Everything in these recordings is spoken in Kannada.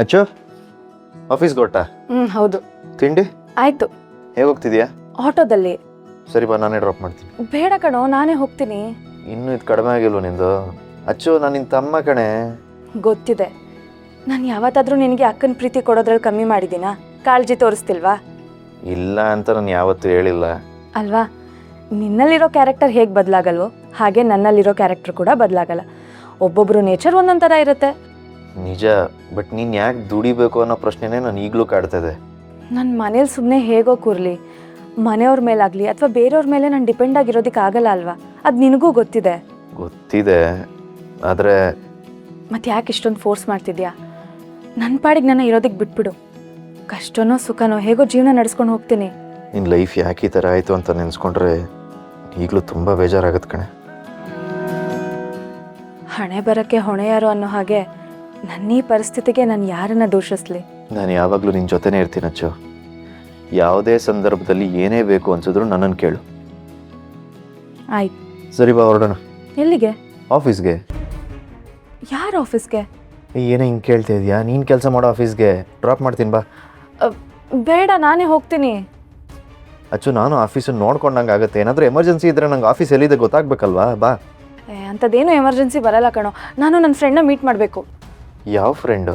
ಅಚ್ಚು ಆಫೀಸ್ಗೆ ಹೊರಟ ಹೌದು. ತಿಂಡಿ ಆಯ್ತು. ಹೇಗೆ ಹೋಗ್ತಿದ್ಯಾ? ಆಟೋದಲ್ಲಿ. ಸರಿ ಬಾ, ನಾನೇ ಡ್ರಾಪ್ ಮಾಡ್ತೀನಿ. ಬೇಡ ಕಣೋ, ನಾನೇ ಹೋಗ್ತೀನಿ. ಇನ್ನೂ ಇದು ಕಡಿಮೆ ಆಗಿಲ್ವ ನಿಂದು? ಅಚ್ಚು, ನಾನು ನಿನ್ನ ತಮ್ಮ ಕಣೆ. ಗೊತ್ತಿದೆ. ನಾನು ಯಾವತ್ತಾದ್ರೂ ನಿನಗೆ ಅಕ್ಕನ ಪ್ರೀತಿ ಕೊಡೋದ್ರಲ್ಲಿ ಕಮ್ಮಿ ಮಾಡಿದ್ದೀನಾ? ಕಾಳಜಿ ತೋರಿಸ್ತಿಲ್ವಾ? ಇಲ್ಲ ಅಂತ ನಾನು ಯಾವತ್ತೂ ಹೇಳಿಲ್ಲ ಅಲ್ವಾ? ನಿನ್ನಲ್ಲಿರೋ ಕ್ಯಾರೆಕ್ಟರ್ ಹೇಗೆ ಬದಲಾಗಲ್ವೋ ಹಾಗೆ ನನ್ನಲ್ಲಿರೋ ಕ್ಯಾರೆಕ್ಟರ್ ಕೂಡ ಬದಲಾಗಲ್ಲ. ಒಬ್ಬೊಬ್ಬರು ನೇಚರ್ ಒಂದೊಂದು ಥರ ಇರುತ್ತೆ. ನಿಜ, ಬಟ್ ನೀನು ಯಾಕೆ ದುಡಿಬೇಕು ಅನ್ನೋ ಪ್ರಶ್ನೆನೇ ನಾನು ಈಗಲೂ ಕಾಡ್ತದೆ. ನನ್ನ ಮನೇಲಿ ಸುಮ್ಮನೆ ಹೇಗೋ ಕೂರ್ಲಿ, ಮನೆಯವ್ರ ಮೇಲಾಗಲಿ ಅಥವಾ ಬೇರೆಯವ್ರ ಮೇಲೆ ನಾನು ಡಿಪೆಂಡ್ ಆಗಿರೋದಕ್ಕೆ ಆಗಲ್ಲ ಅಲ್ವಾ? ಅದು ನಿನಗೂ ಗೊತ್ತಿದೆ. ಗೊತ್ತಿದೆ, ಆದರೆ ಮತ್ತೆ ಯಾಕೆ ಇಷ್ಟೊಂದು ಫೋರ್ಸ್ ಮಾಡ್ತಿದ್ಯಾ? ನನ್ನ ಪಾಡಿಗೆ ನನ್ನ ಇರೋದಕ್ಕೆ ಬಿಟ್ಬಿಡು. ಕಷ್ಟನೋ ಸುಖನೋ ಹೇಗೋ ಜೀವನ ನಡೆಸ್ಕೊಂಡು ಹೋಗ್ತೀನಿ. ನಿನ್ನ ಲೈಫ್ ಯಾಕೆ ಈ ಥರ ಆಯಿತು ಅಂತ ನೆನೆಸ್ಕೊಂಡ್ರೆ ಈಗಲೂ ತುಂಬ ಬೇಜಾರಾಗುತ್ತೆ ಕಣೆ. ಹಣೆ ಬರೋಕ್ಕೆ ಹೊಣೆ ಯಾರು ಅನ್ನೋ ಹಾಗೆ ನನ್ನ ಈ ಪರಿಸ್ಥಿತಿಗೆ ನಾನು ಯಾರನ್ನ ದೂಷಿಸ್ಲಿ? ನಾನು ಯಾವಾಗಲೂ ನಿನ್ನ ಜೊತೆನೇ ಇರ್ತೀನಿ ಅಚ್ಚು. ಯಾವುದೇ ಸಂದರ್ಭದಲ್ಲಿ ಏನೇ ಬೇಕು ಅನ್ಸಿದ್ರು ನನ್ನನ್ನು ಕೇಳು. ಆಯ್ತು. ಸರಿ ಬಾ, ಹೊರಡೋಣ. ಎಲ್ಲಿಗೆ? ಆಫೀಸ್ಗೆ. ಯಾರ ಆಫೀಸ್ಗೆ? ಏನೇ ಹಿಂಗೆ ಕೇಳ್ತಾ ಇದೆಯಾ? ನೀನು ಕೆಲಸ ಮಾಡೋ ಆಫೀಸ್ಗೆ ಡ್ರಾಪ್ ಮಾಡ್ತೀನಿ ಬಾ. ಬೇಡ, ನಾನೇ ಹೋಗ್ತೀನಿ. ಅಚ್ಚು, ನಾನು ಆಫೀಸನ್ನು ನೋಡ್ಕೊಂಡಂಗೆ ಆಗುತ್ತೆ. ಏನಾದರೂ ಎಮರ್ಜೆನ್ಸಿ ಇದ್ದರೆ ನಂಗೆ ಆಫೀಸ್ ಎಲ್ಲಿದೆ ಗೊತ್ತಾಗಬೇಕಲ್ವಾ? ಬಾ. ಅಂಥದ್ದೇನು ಎಮರ್ಜೆನ್ಸಿ ಬರಲ್ಲ ಕಣೋ. ನಾನು ನನ್ನ ಫ್ರೆಂಡ್ನ ಮೀಟ್ ಮಾಡಬೇಕು. ಯಾವ ಫ್ರೆಂಡು?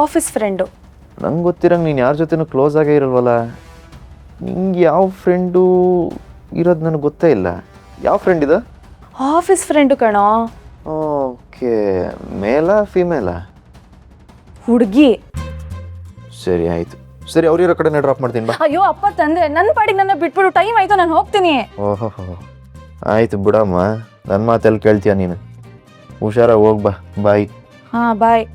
Office friend. ನಂಗೆ ಗೊತ್ತಿರಂಗೆ ನೀನು ಯಾರ ಜೊತೆನೂ ಕ್ಲೋಸ್ ಆಗೇ ಇರಲ್ವಲ್ಲ. ನಿಂಗೆ ಯಾವ ಫ್ರೆಂಡು ಇರೋದು ನನಗೆ ಗೊತ್ತೇ ಇಲ್ಲ. ಯಾವ ಫ್ರೆಂಡ್ ಇದು? ಆಫೀಸ್ ಫ್ರೆಂಡು ಕಣೋ. ಓಕೆ, ಮೇಲಾ ಫಿಮೇಲಾ? ಹುಡುಗಿ. ಸರಿ ಆಯಿತು. ಸರಿ, ಅವ್ರಿರೋ ಕಡೆನೇ ಡ್ರಾಪ್ ಮಾಡ್ತೀನಿ ಬಾ. ಅಯ್ಯೋ ಅಪ್ಪ ತಂದೆ, ನನ್ನ ಪಾಡಿಗೆ ನನ್ನ ಬಿಟ್ಬಿಡು. ಟೈಮ್ ಆಯಿತು, ನಾನು ಹೋಗ್ತೀನಿ. ಓಹೋ, ಆಯಿತು ಬಿಡಮ್ಮ. ನನ್ನ ಮಾತೆಲ್ಲಿ ಕೇಳ್ತೀಯ ನೀನು? ಹುಷಾರಾಗಿ ಹೋಗಿ ಬಾ. ಬಾಯ್. ಹಾಂ, ಬಾಯ್.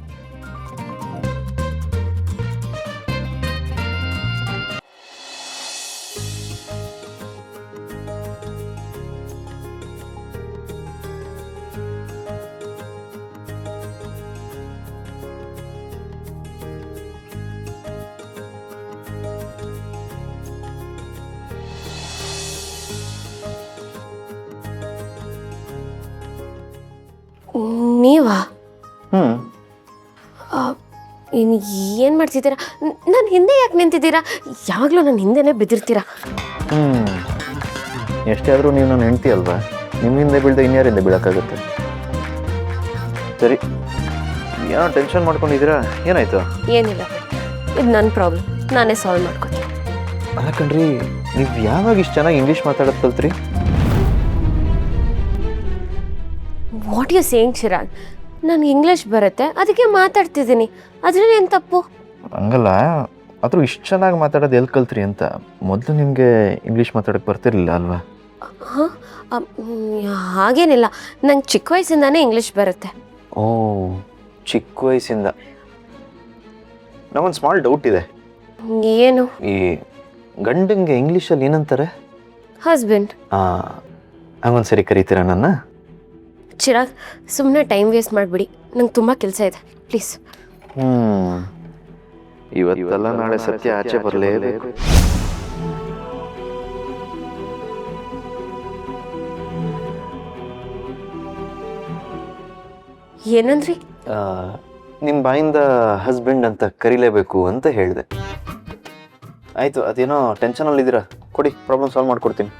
ನೀವಾ? ಹ್ಞೂ ಏನು ಮಾಡ್ತಿದ್ದೀರಾ? ನನ್ನ ಹಿಂದೆ ಯಾಕೆ ನಿಂತಿದ್ದೀರಾ? ಯಾವಾಗಲೂ ನನ್ನ ಹಿಂದೆನೇ ಬಿದ್ದಿರ್ತೀರಾ. ಎಷ್ಟೇ ಆದರೂ ನೀವು ನನ್ನ ಹೆಂಡ್ತಿ ಅಲ್ವಾ? ನಿಮ್ಮಿಂದ ಬೀಳ್ದೆ ಇನ್ಯಾರಿಂದ ಬೀಳೋಕ್ಕಾಗುತ್ತೆ? ಸರಿ, ಏನೋ ಟೆನ್ಷನ್ ಮಾಡ್ಕೊಂಡಿದ್ದೀರಾ? ಏನಾಯಿತು? ಏನಿಲ್ಲ, ಇದು ನನ್ನ ಪ್ರಾಬ್ಲಮ್, ನಾನೇ ಸಾಲ್ವ್ ಮಾಡ್ಕೊತೀನಿ. ಅಲ್ಲ ಕಣ್ರಿ, ನೀವು ಯಾವಾಗ ಇಷ್ಟು ಚೆನ್ನಾಗಿ ಇಂಗ್ಲೀಷ್ ಮಾತಾಡೋದು ಕಲ್ತ್ರಿ? What you saying Chirag? ನನಗೆ ಇಂಗ್ಲೀಷ್ ಬರುತ್ತೆ, ಅದಕ್ಕೆ ಮಾತಾಡ್ತಿದ್ದೀನಿ. ಅದರಲ್ಲಿ ಏನು ತಪ್ಪು? ಹಂಗಲ್ಲ, ಆದರೂ ಇಷ್ಟು ಚೆನ್ನಾಗಿ ಮಾತಾಡೋದು ಎಲ್ಲಿ ಕಲ್ತ್ರಿ ಅಂತ. ಮೊದಲು ನಿಮಗೆ ಇಂಗ್ಲೀಷ್ ಮಾತಾಡೋಕ್ಕೆ ಬರ್ತಿರ್ಲಿಲ್ಲ ಅಲ್ವಾ? ಹಾಂ, ಹಾಗೇನಿಲ್ಲ, ನಂಗೆ ಚಿಕ್ಕ ವಯಸ್ಸಿಂದಾನೇ ಇಂಗ್ಲೀಷ್ ಬರುತ್ತೆ. ಓ, ಚಿಕ್ಕ ವಯಸ್ಸಿಂದ. ನಮಗೊಂದು ಸ್ಮಾಲ್ ಡೌಟ್ ಇದೆ. ಏನು? ಈ ಗಂಡಂಗೆ ಇಂಗ್ಲೀಷಲ್ಲಿ ಏನಂತಾರೆ? ಹಸ್ಬೆಂಡ್. ಹಂಗೊಂದು ಸರಿ ಕರೀತೀರಾ ನನ್ನ? ಚಿರಾಗ್, ಸುಮ್ಮನೆ ಟೈಮ್ ವೇಸ್ಟ್ ಮಾಡಿಬಿಡಿ, ನಂಗೆ ತುಂಬ ಕೆಲಸ ಇದೆ, ಪ್ಲೀಸ್. ಇವತ್ತಲ್ಲ ನಾಳೆ ಸತ್ಯ ಆಚೆ ಬರಲೇಬೇಕು. ಏನಂದ್ರಿ? ನಿಮ್ಮ ಬಾಯಿಂದ ಹಸ್ಬೆಂಡ್ ಅಂತ ಕರೀಲೇಬೇಕು ಅಂತ ಹೇಳಿದೆ. ಆಯಿತು, ಅದೇನೋ ಟೆನ್ಷನಲ್ಲಿದ್ದೀರಾ, ಕೊಡಿ, ಪ್ರಾಬ್ಲಮ್ ಸಾಲ್ವ್ ಮಾಡ್ಕೊಡ್ತೀನಿ.